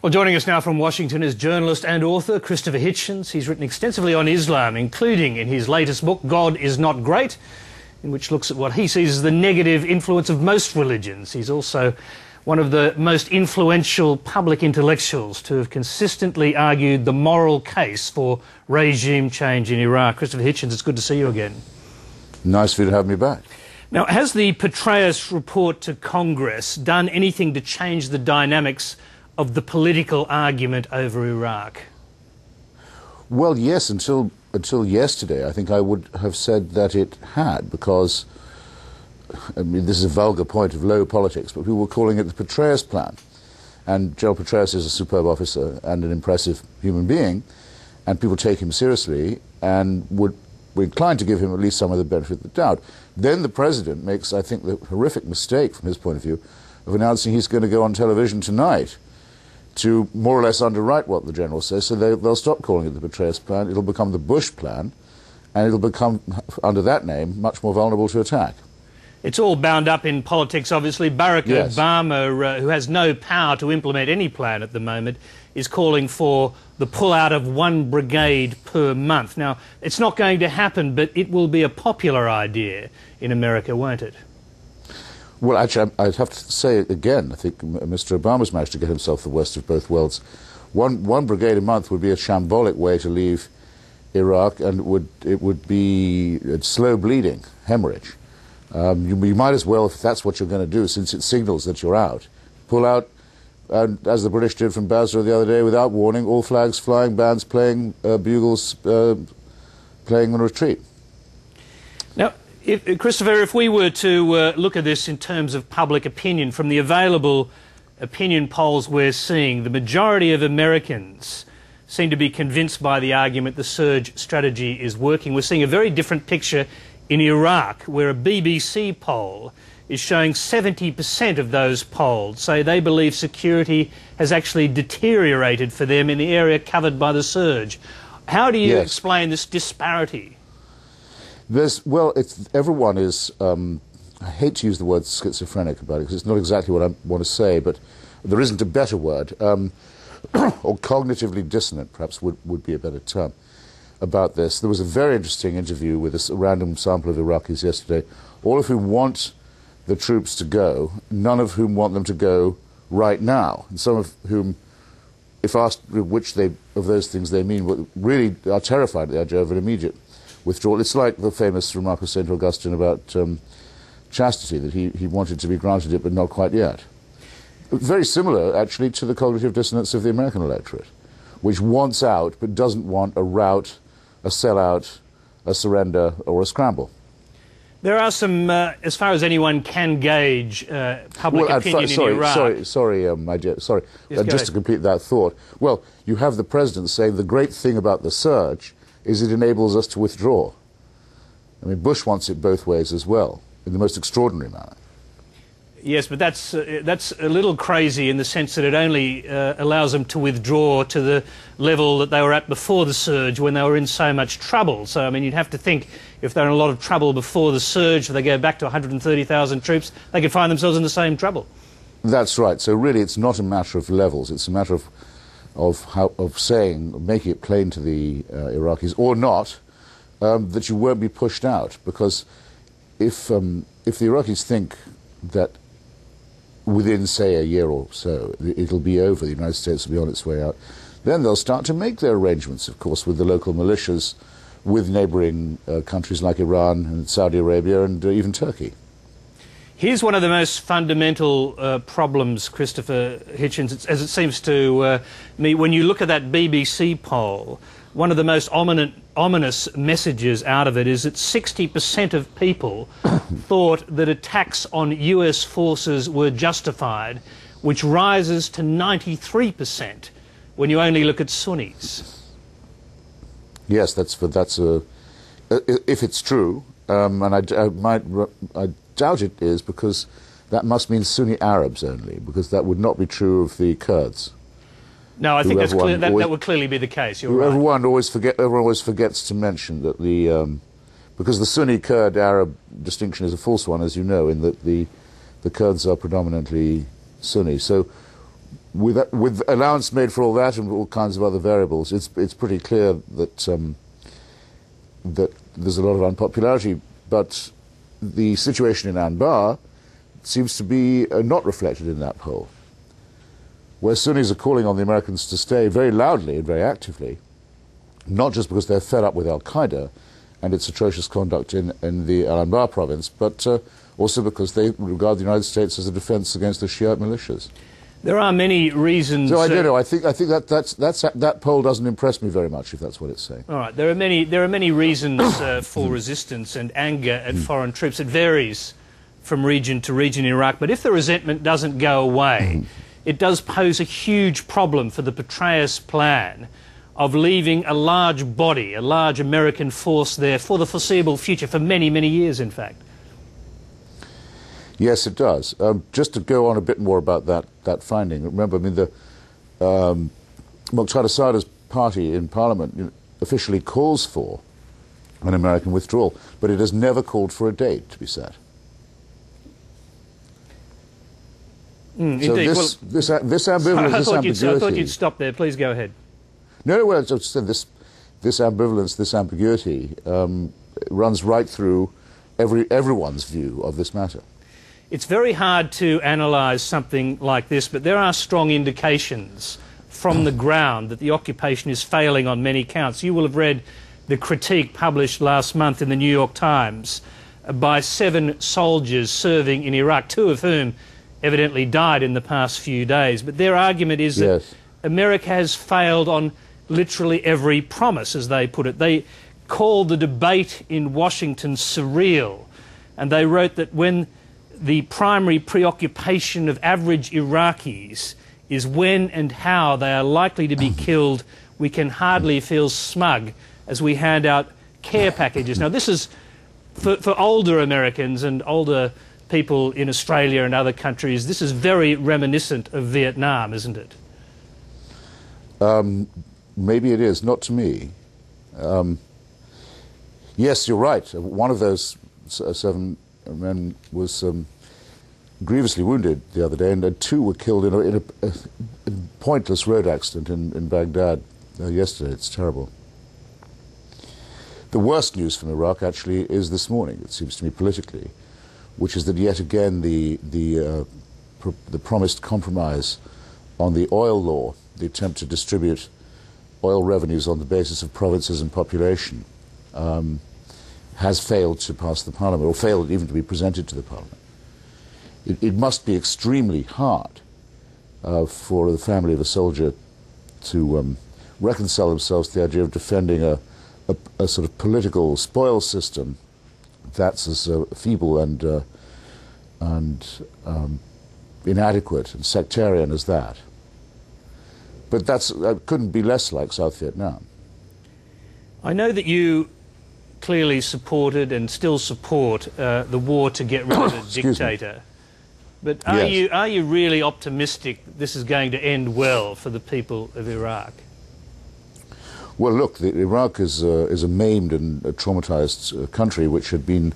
Well, joining us now from Washington is journalist and author Christopher Hitchens. He's written extensively on Islam, including in his latest book, God is Not Great, in which looks at what he sees as the negative influence of most religions. He's also one of the most influential public intellectuals to have consistently argued the moral case for regime change in Iraq. Christopher Hitchens, it's good to see you again. Nice for you to have me back. Now, has the Petraeus report to Congress done anything to change the dynamics of the political argument over Iraq? Well, yes, until yesterday, I think I would have said that it had, because, I mean, this is a vulgar point of low politics, but people were calling it the Petraeus plan. And General Petraeus is a superb officer and an impressive human being, and people take him seriously and were inclined to give him at least some of the benefit of the doubt. Then the president makes, I think, the horrific mistake, from his point of view, of announcing he's going to go on television tonight to more or less underwrite what the general says, so they'll stop calling it the Petraeus plan. It'll become the Bush plan, and it'll become, under that name, much more vulnerable to attack. It's all bound up in politics, obviously. Barack Obama, who has no power to implement any plan at the moment, is calling for the pull-out of 1 brigade per month. Now, it's not going to happen, but it will be a popular idea in America, won't it? Well, actually, I'd have to say it again. I think Mr. Obama's managed to get himself the worst of both worlds. One brigade a month would be a shambolic way to leave Iraq, and it would be a slow bleeding hemorrhage. You might as well, if that's what you're going to do, since it signals that you're out, pull out, and as the British did from Basra the other day, without warning, all flags flying, bands playing, bugles playing on retreat. Now, Christopher, if we were to look at this in terms of public opinion, from the available opinion polls we're seeing, the majority of Americans seem to be convinced by the argument the surge strategy is working. We're seeing a very different picture in Iraq, where a BBC poll is showing 70% of those polled say they believe security has actually deteriorated for them in the area covered by the surge. How do you explain this disparity? Everyone is, I hate to use the word schizophrenic about it because it's not exactly what I want to say, but there isn't a better word, or cognitively dissonant perhaps would be a better term about this. There was a very interesting interview with a random sample of Iraqis yesterday, all of whom want the troops to go, none of whom want them to go right now, and some of whom, if asked which of those things they mean, really are terrified at the idea of an immediate withdrawal. It's like the famous remark of St. Augustine about chastity, that he wanted to be granted it but not quite yet. Very similar, actually, to the cognitive dissonance of the American electorate, which wants out but doesn't want a rout, a sellout, a surrender, or a scramble. There are some, as far as anyone can gauge, public opinion in Iraq. Sorry, my dear, sorry. Just to complete that thought. Well, you have the president saying the great thing about the surge is it enables us to withdraw. I mean, Bush wants it both ways as well, in the most extraordinary manner. Yes, but that's a little crazy in the sense that it only allows them to withdraw to the level that they were at before the surge, when they were in so much trouble. So, I mean, you'd have to think, if they're in a lot of trouble before the surge, if they go back to 130,000 troops, they could find themselves in the same trouble. That's right. So really it's not a matter of levels, it's a matter of making it plain to the Iraqis, or not, that you won't be pushed out. Because if the Iraqis think that within, say, a year or so, it'll be over, the United States will be on its way out, then they'll start to make their arrangements, of course, with the local militias, with neighbouring countries like Iran and Saudi Arabia and even Turkey. Here's one of the most fundamental problems, Christopher Hitchens, as it seems to me. When you look at that BBC poll, one of the most ominous messages out of it is that 60% of people thought that attacks on US forces were justified, which rises to 93% when you only look at Sunnis. Yes, if it's true, and I doubt it is, because that must mean Sunni Arabs only, because that would not be true of the Kurds. No, I think that's clear. That would clearly be the case. You're right. Everyone always forgets to mention that because the Sunni-Kurd Arab distinction is a false one, as you know, in that the Kurds are predominantly Sunni. So with allowance made for all that and all kinds of other variables, it's pretty clear that that there's a lot of unpopularity. But the situation in Anbar seems to be not reflected in that poll, where Sunnis are calling on the Americans to stay very loudly and very actively, not just because they're fed up with Al-Qaeda and its atrocious conduct in the Al-Anbar province, but also because they regard the United States as a defense against the Shiite militias. There are many reasons. So I don't know. I think that poll doesn't impress me very much, if that's what it's saying. All right. There are many reasons for resistance and anger at foreign troops. It varies from region to region in Iraq. But if the resentment doesn't go away, it does pose a huge problem for the Petraeus plan of leaving a large body, a large American force there for the foreseeable future, for many, many years, in fact. Yes, it does. Just to go on a bit more about that finding, remember, I mean, the Muqtada Sadr's party in Parliament officially calls for an American withdrawal, but it has never called for a date to be set. So indeed. this ambivalence, I thought you'd stop there. Please go ahead. No, well, I just said this ambivalence, this ambiguity runs right through everyone's view of this matter. It's very hard to analyse something like this, but there are strong indications from the ground that the occupation is failing on many counts. You will have read the critique published last month in the New York Times by 7 soldiers serving in Iraq, 2 of whom evidently died in the past few days. But their argument is that America has failed on literally every promise, as they put it. They called the debate in Washington surreal, and they wrote that when the primary preoccupation of average Iraqis is when and how they are likely to be killed, we can hardly feel smug as we hand out care packages. Now, this is for older Americans and older people in Australia and other countries, this is very reminiscent of Vietnam, isn't it? Maybe it is, not to me. Yes, you're right. One of those 7 men was grievously wounded the other day, and 2 were killed in a pointless road accident in Baghdad yesterday. It's terrible. The worst news from Iraq, actually, is this morning, it seems to me, politically, which is that yet again the promised compromise on the oil law, the attempt to distribute oil revenues on the basis of provinces and population, has failed to pass the Parliament, or failed even to be presented to the Parliament. It must be extremely hard for the family of a soldier to reconcile themselves to the idea of defending a sort of political spoil system that's as feeble and inadequate and sectarian as that. But that couldn't be less like South Vietnam. I know that you clearly supported and still support the war to get rid of a dictator. But are you really optimistic that this is going to end well for the people of Iraq? Well, look, Iraq is a maimed and traumatized country which had been